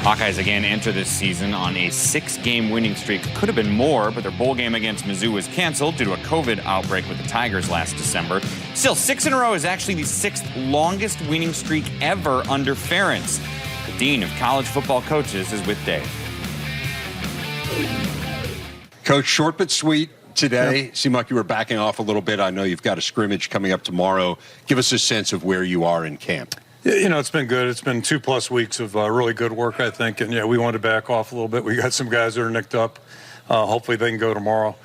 Hawkeyes again enter this season on a 6-game winning streak. Could have been more, but their bowl game against Mizzou was canceled due to a COVID outbreak with the Tigers last December. Still, 6 in a row is actually the 6th longest winning streak ever under Ferentz. The Dean of College Football Coaches is with Dave. Coach, short but sweet today. Yep. Seemed like you were backing off a little bit. I know you've got a scrimmage coming up tomorrow. Give us a sense of where you are in camp. You know, it's been good. It's been 2+ weeks of really good work, I think. And, yeah, we wanted to back off a little bit. We got some guys that are nicked up. Hopefully they can go tomorrow.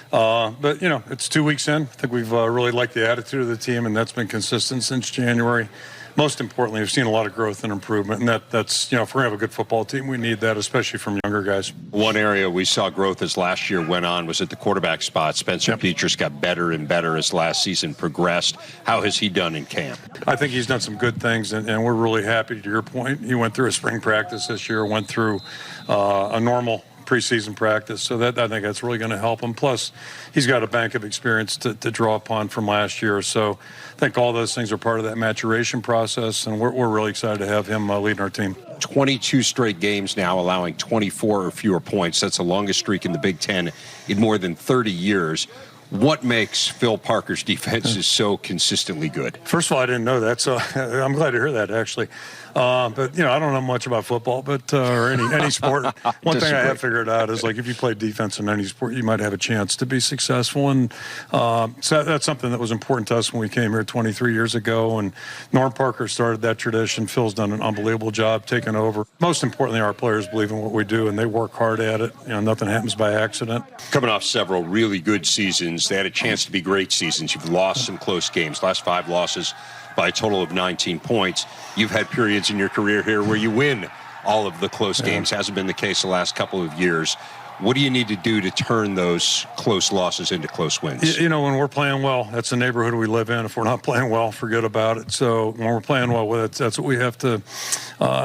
But, you know, it's 2 weeks in. I think we've really liked the attitude of the team, and that's been consistent since January. Most importantly, we've seen a lot of growth and improvement, and that's, you know, if we're going to have a good football team, we need that, especially from younger guys. One area we saw growth as last year went on was at the quarterback spot. Spencer Petras got better and better as last season progressed. How has he done in camp? I think he's done some good things, and we're really happy, to your point. He went through a spring practice this year, went through a normal preseason practice, so that I think that's really going to help him. Plus, he's got a bank of experience to draw upon from last year. So I think all those things are part of that maturation process, and we're really excited to have him leading our team. 22 straight games now, allowing 24 or fewer points. That's the longest streak in the Big Ten in more than 30 years. What makes Phil Parker's defenses so consistently good? First of all, I didn't know that, so I'm glad to hear that, actually. But, you know, I don't know much about football, but or any sport. One thing I have figured out is, like, if you play defense in any sport, you might have a chance to be successful. And so that's something that was important to us when we came here 23 years ago. And Norm Parker started that tradition. Phil's done an unbelievable job taking over. Most importantly, our players believe in what we do, and they work hard at it. You know, nothing happens by accident. Coming off several really good seasons, they had a chance to be great seasons. You've lost some close games. Last 5 losses by a total of 19 points. You've had periods in your career here where you win all of the close games. Hasn't been the case the last couple of years. What do you need to do to turn those close losses into close wins? You know, when we're playing well, that's the neighborhood we live in. If we're not playing well, forget about it. So when we're playing well with it, that's what we have to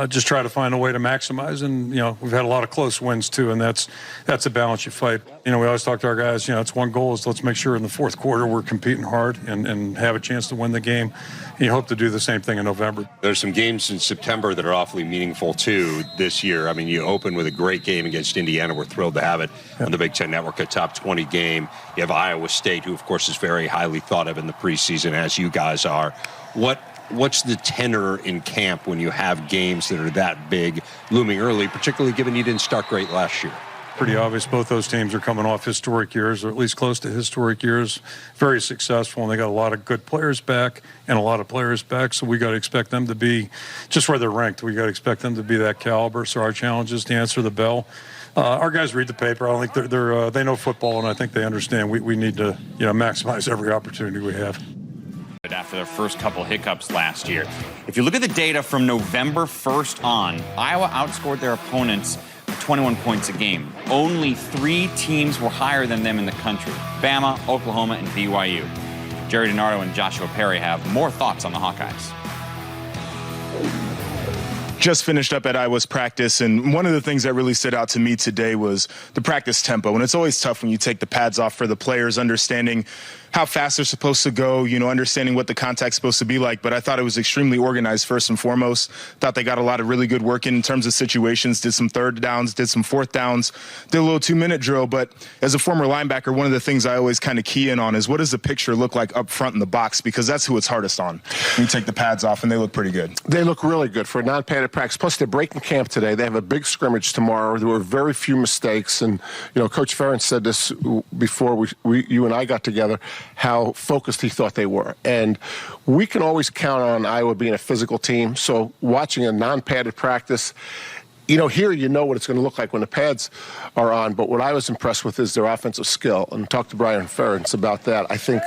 just try to find a way to maximize. And, you know, we've had a lot of close wins, too, and that's a balance you fight. You know, we always talk to our guys, you know, it's one goal is let's make sure in the fourth quarter we're competing hard and have a chance to win the game. And you hope to do the same thing in November. There's some games in September that are awfully meaningful, too, this year. I mean, you open with a great game against Indiana. We're thrilled to have it on the Big Ten Network, a top 20 game. You have Iowa State, who, of course, is very highly thought of in the preseason, as you guys are. What's the tenor in camp when you have games that are that big looming early, particularly given you didn't start great last year? Pretty obvious. Both those teams are coming off historic years, or at least close to historic years. Very successful, and they got a lot of good players back and a lot of players back. So we got to expect them to be just where they're ranked. We got to expect them to be that caliber. So our challenge is to answer the bell. Our guys read the paper. I don't think they know football, and I think they understand we need to, you know, maximize every opportunity we have. After their first couple hiccups last year, if you look at the data from November 1st on, Iowa outscored their opponents 21 points a game. Only 3 teams were higher than them in the country: Bama, Oklahoma, and BYU. Gerry, DiNardo, and Joshua Perry have more thoughts on the Hawkeyes. Just finished up at Iowa's practice, and one of the things that really stood out to me today was the practice tempo. And it's always tough when you take the pads off for the players, understanding how fast they're supposed to go, you know, understanding what the contact's supposed to be like. But I thought it was extremely organized first and foremost. Thought they got a lot of really good work in terms of situations, did some third downs, did some fourth downs, did a little 2-minute drill. But as a former linebacker, one of the things I always kind of key in on is what does the picture look like up front in the box, because that's who it's hardest on. You take the pads off, and they look pretty good. They look really good for a non-padded practice. Plus, they're breaking camp today. They have a big scrimmage tomorrow. There were very few mistakes. And, you know, Coach Ferentz said this before you and I got together, how focused he thought they were. And we can always count on Iowa being a physical team. So watching a non-padded practice, you know, here you know what it's going to look like when the pads are on. But what I was impressed with is their offensive skill. And talked to Brian Ferentz about that. I think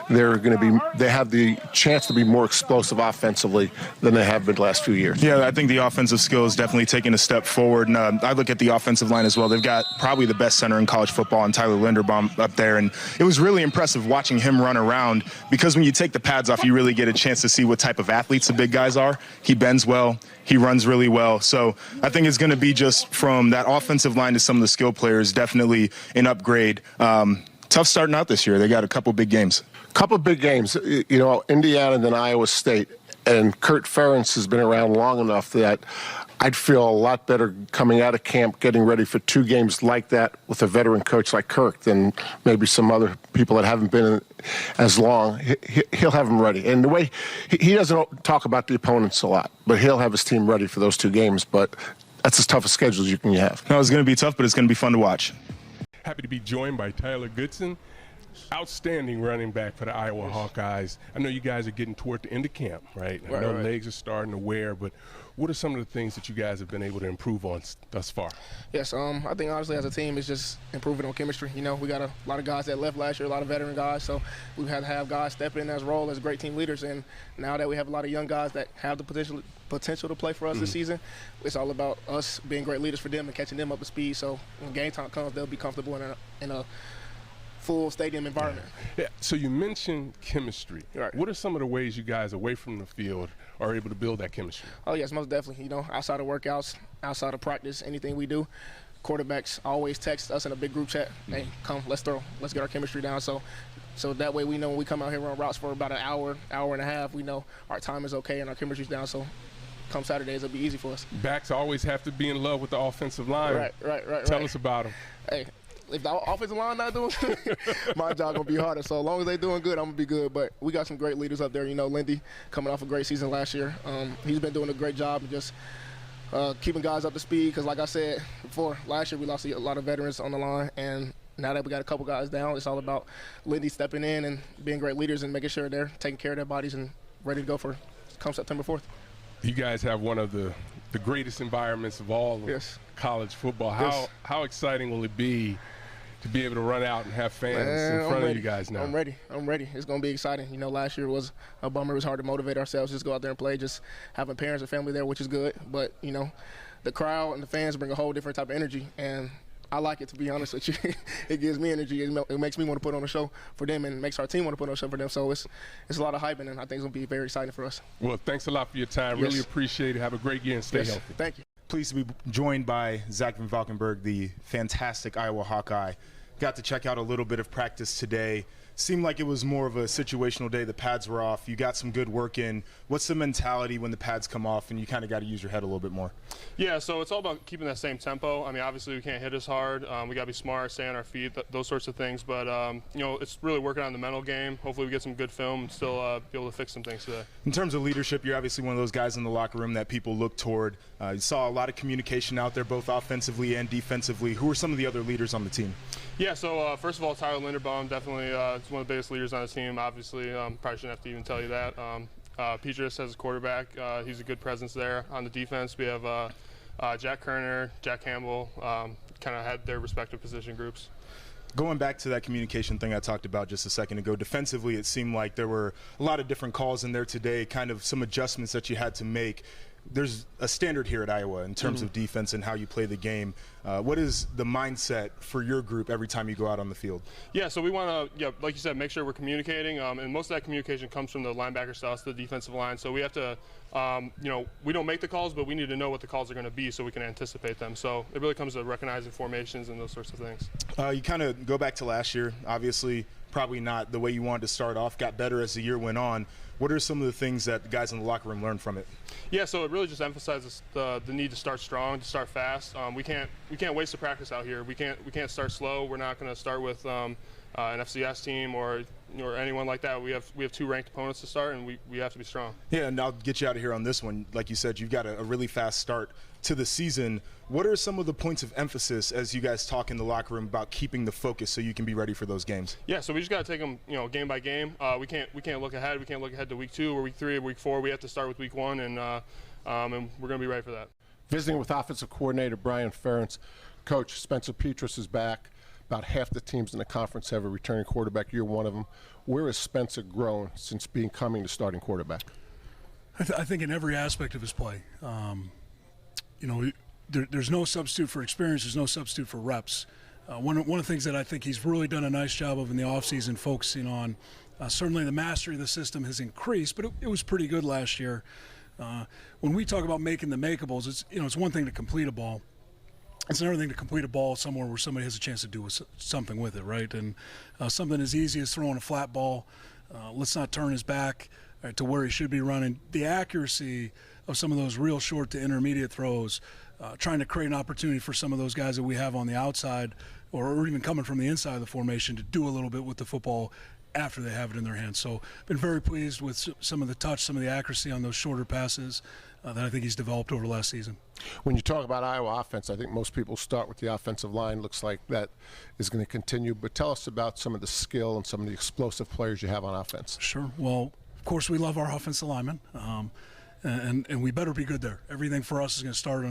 they have the chance to be more explosive offensively than they have been the last few years. Yeah, I think the offensive skill is definitely taking a step forward. And I look at the offensive line as well. They've got probably the best center in college football, and Tyler Linderbaum up there. And it was really impressive watching him run around, because when you take the pads off, you really get a chance to see what type of athletes the big guys are. He bends well. He runs really well. So I think it's going to be just from that offensive line to some of the skill players, definitely an upgrade. Tough starting out this year. They got a couple big games. Couple big games. You know, Indiana and then Iowa State. And Kurt Ferentz has been around long enough that I'd feel a lot better coming out of camp, getting ready for 2 games like that with a veteran coach like Kirk than maybe some other people that haven't been in as long. He'll have them ready. And the way he doesn't talk about the opponents a lot, but he'll have his team ready for those 2 games. But that's as tough a schedule as you can have. No, it's going to be tough, but it's going to be fun to watch. Happy to be joined by Tyler Goodson, outstanding running back for the Iowa Hawkeyes. I know you guys are getting toward the end of camp, right? I know legs are starting to wear, but what are some of the things that you guys have been able to improve on thus far? Yes, I think honestly as a team it's just improving on chemistry. You know, we got a lot of guys that left last year, a lot of veteran guys, so we've had to have guys step in as role as great team leaders. And now that we have a lot of young guys that have the potential to play for us this season, it's all about us being great leaders for them and catching them up to speed. So when game time comes, they'll be comfortable in a full stadium environment. Yeah. So you mentioned chemistry. Right. What are some of the ways you guys away from the field are able to build that chemistry? Oh yes, most definitely. You know, outside of workouts, outside of practice, anything we do, quarterbacks always text us in a big group chat. Hey, come, let's throw. Let's get our chemistry down. So that way we know when we come out here on routes for about an hour and a half, we know our time is okay and our chemistry's down. So come Saturdays, it'll be easy for us. Backs always have to be in love with the offensive line. Right. Tell us about them. Hey, if the offensive line not doing good, my job gonna be harder. So as long as they doing good, I'm gonna be good. But we got some great leaders up there. You know, Lindy coming off a great season last year. He's been doing a great job of just keeping guys up to speed. Because like I said before, last year we lost a lot of veterans on the line, and now that we got a couple guys down, it's all about Lindy stepping in and being great leaders and making sure they're taking care of their bodies and ready to go for come September 4th. You guys have one of the greatest environments of all of college football. How exciting will it be to be able to run out and have fans in front of you guys now? I'm ready. It's going to be exciting. You know, last year was a bummer. It was hard to motivate ourselves, just go out there and play, just having parents and family there, which is good. But, you know, the crowd and the fans bring a whole different type of energy, and I like it, to be honest with you. It gives me energy. It makes me want to put on a show for them and makes our team want to put on a show for them. So it's a lot of hype, and I think it's going to be very exciting for us. Well, thanks a lot for your time. Really appreciate it. Have a great year and stay healthy. Thank you. Pleased to be joined by Zach VanValkenburg, the fantastic Iowa Hawkeye. Got to check out a little bit of practice today. Seemed like it was more of a situational day. The pads were off. You got some good work in. What's the mentality when the pads come off and you kind of got to use your head a little bit more? Yeah, so it's all about keeping that same tempo. I mean, obviously we can't hit as hard. We got to be smart, stay on our feet, those sorts of things. But, you know, it's really working on the mental game. Hopefully we get some good film and still be able to fix some things today. In terms of leadership, you're obviously one of those guys in the locker room that people look toward. You saw a lot of communication out there, both offensively and defensively. Who are some of the other leaders on the team? Yeah, so first of all, Tyler Linderbaum definitely is one of the biggest leaders on the team. Obviously, probably shouldn't have to even tell you that. Petras as a quarterback, he's a good presence there. On the defense, we have Jack Kerner, Jack Campbell, kind of had their respective position groups. Going back to that communication thing I talked about just a second ago, defensively it seemed like there were a lot of different calls in there today, kind of some adjustments that you had to make. There's a standard here at Iowa in terms of defense and how you play the game. What is the mindset for your group every time you go out on the field? Yeah, so we want to, like you said, make sure we're communicating, and most of that communication comes from the linebacker styles to the defensive line. So we have to, you know, we don't make the calls, but we need to know what the calls are going to be so we can anticipate them. So it really comes to recognizing formations and those sorts of things. You kind of go back to last year, obviously probably not the way you wanted to start off, got better as the year went on. What are some of the things that the guys in the locker room learned from it? Yeah, so it really just emphasizes the need to start strong, to start fast. We can't waste a practice out here. We can't start slow. We're not going to start with an FCS team or anyone like that. We have 2 ranked opponents to start, and we have to be strong. Yeah, and I'll get you out of here on this one. Like you said, you've got a really fast start to the season. What are some of the points of emphasis as you guys talk in the locker room about keeping the focus so you can be ready for those games? Yeah, so we just got to take them, game by game. We can't look ahead. We can't look ahead to week 2 or week 3 or week 4. We have to start with week 1, and we're going to be ready for that. Visiting with offensive coordinator Brian Ferentz. Coach, Spencer Petras is back. About half the teams in the conference have a returning quarterback. You're one of them. Where has Spencer grown since becoming the starting quarterback? I think in every aspect of his play. There's no substitute for experience. There's no substitute for reps. One of the things that I think he's really done a nice job of in the offseason, focusing on, certainly the mastery of the system has increased, but it was pretty good last year. When we talk about making the makeables, it's one thing to complete a ball. It's another thing to complete a ball somewhere where somebody has a chance to do something with it, right? And something as easy as throwing a flat ball, let's not turn his back to where he should be running. The accuracy of some of those real short to intermediate throws, trying to create an opportunity for some of those guys that we have on the outside or even coming from the inside of the formation to do a little bit with the football after they have it in their hands. So been very pleased with some of the touch, some of the accuracy on those shorter passes that I think he's developed over last season. When you talk about Iowa offense, I think most people start with the offensive line. Looks like that is going to continue. But tell us about some of the skill and some of the explosive players you have on offense. Sure. Well, of course, we love our offensive linemen, and we better be good there. Everything for us is going to start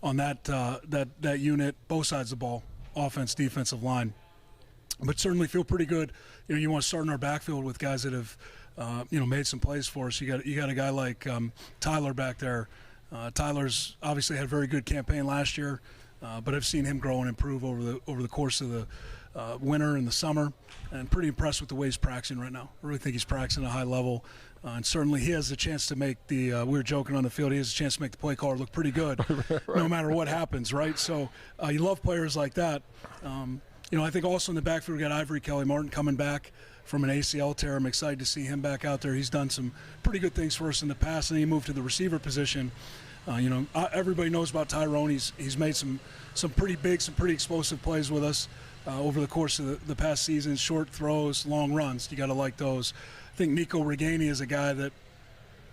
on that unit, both sides of the ball, offense, defensive line. But certainly feel pretty good. You want to start in our backfield with guys that have, made some plays for us. You got a guy like Tyler back there. Tyler's obviously had a very good campaign last year, but I've seen him grow and improve over the course of the winter and the summer, and pretty impressed with the way he's practicing right now. I really think he's practicing at a high level, and certainly he has the chance to make we were joking on the field, he has a chance to make the play caller look pretty good right. No matter what happens, right? So you love players like that. I think also in the backfield we got Ivory Kelly Martin coming back from an ACL tear. I'm excited to see him back out there. He's done some pretty good things for us in the past, and he moved to the receiver position. Everybody knows about Tyrone. He's made some pretty big, some pretty explosive plays with us over the course of the past season. Short throws, long runs. You got to like those. I think Nico Reganey is a guy that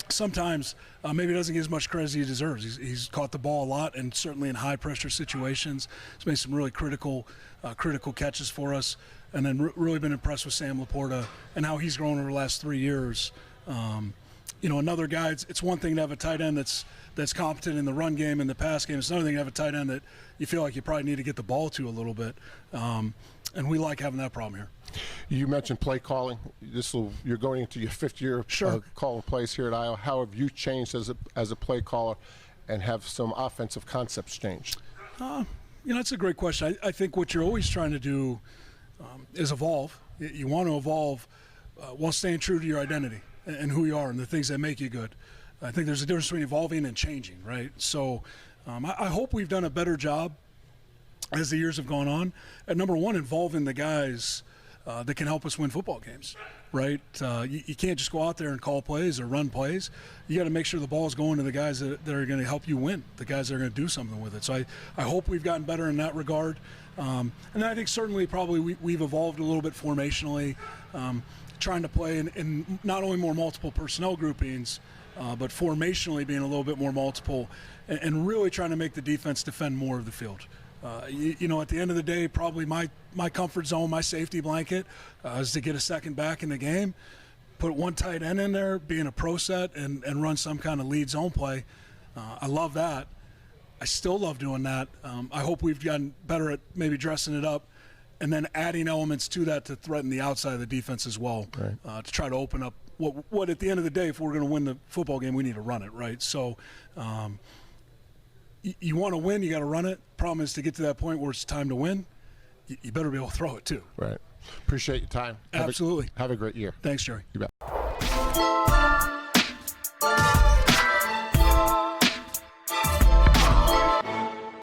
sometimes maybe doesn't get as much credit as he deserves. He's caught the ball a lot, and certainly in high-pressure situations. He's made some really critical catches for us. And then really been impressed with Sam Laporta and how he's grown over the last 3 years. Another guy, it's one thing to have a tight end that's competent in the run game and the pass game. It's another thing to have a tight end that you feel like you probably need to get the ball to a little bit. And we like having that problem here. You mentioned play calling. You're going into your 5th year sure. Calling plays here at Iowa. How have you changed as a play caller, and have some offensive concepts changed? That's a great question. I think what you're always trying to do is evolve. You want to evolve while staying true to your identity and who you are and the things that make you good. I think there's a difference between evolving and changing, right? So I hope we've done a better job as the years have gone on at, number one, involving the guys that can help us win football games, right? You can't just go out there and call plays or run plays. You got to make sure the ball is going to the guys that are going to help you win, the guys that are going to do something with it. So I hope we've gotten better in that regard. And I think certainly probably we've evolved a little bit formationally, trying to play in not only more multiple personnel groupings, but formationally being a little bit more multiple and really trying to make the defense defend more of the field. At the end of the day, probably my comfort zone, my safety blanket is to get a second back in the game, put one tight end in there, be in a pro set, and run some kind of lead zone play. I love that. I still love doing that. I hope we've gotten better at maybe dressing it up and then adding elements to that to threaten the outside of the defense as well, right. To try to open up what at the end of the day, if we're going to win the football game, we need to run it, right? So you want to win, you got to run it. Problem is to get to that point where it's time to win, you better be able to throw it too. Right. Appreciate your time. Absolutely. Have a great year. Thanks, Gerry. You bet.